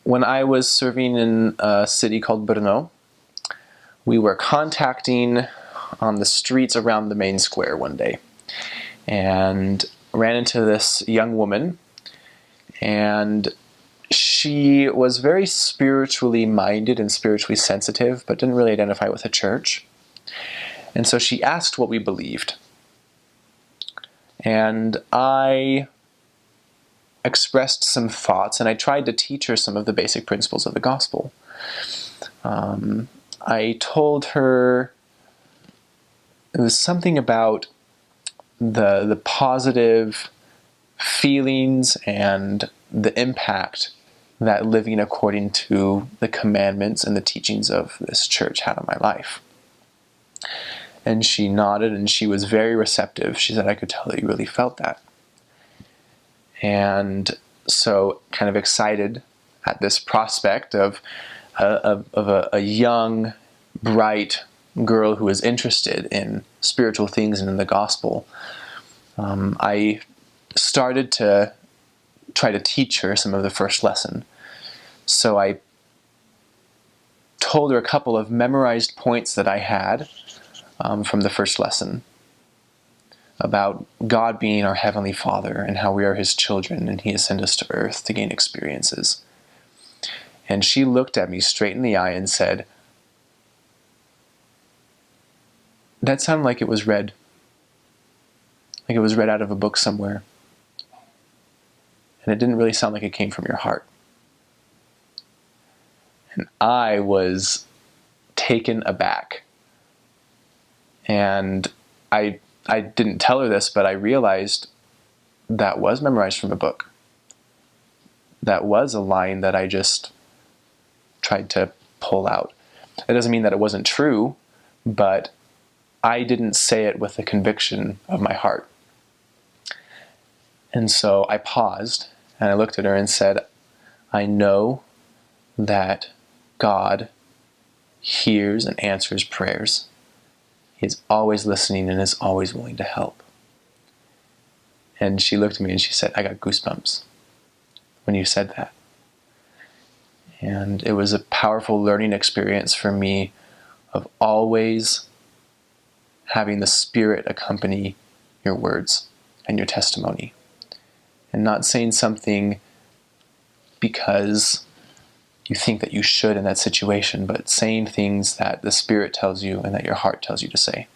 when I was serving in a city called Brno, we were contacting on the streets around the main square one day, and ran into this young woman, and she was very spiritually minded and spiritually sensitive, but didn't really identify with a church. And so she asked what we believed. And I expressed some thoughts, and I tried to teach her some of the basic principles of the gospel. I told her it was something about the positive feelings and the impact that living according to the commandments and the teachings of this church had on my life. And she nodded, and she was very receptive. She said, "I could tell that you really felt that." And so, kind of excited at this prospect of a young, bright girl who is interested in spiritual things and in the gospel, I started to try to teach her some of the first lesson. So I told her a couple of memorized points that I had from the first lesson about God being our Heavenly Father and how we are His children and He has sent us to earth to gain experiences. And she looked at me straight in the eye and said, "That sounded like it was read out of a book somewhere. And it didn't really sound like it came from your heart." And I was taken aback. And I didn't tell her this, but I realized that was memorized from a book. That was a line that I just tried to pull out. It doesn't mean that it wasn't true, but I didn't say it with the conviction of my heart. And so I paused and I looked at her and said, "I know that God hears and answers prayers. He is always listening and is always willing to help." And she looked at me and she said, "I got goosebumps when you said that." And it was a powerful learning experience for me of always having the Spirit accompany your words and your testimony. And not saying something because you think that you should in that situation, but saying things that the Spirit tells you and that your heart tells you to say.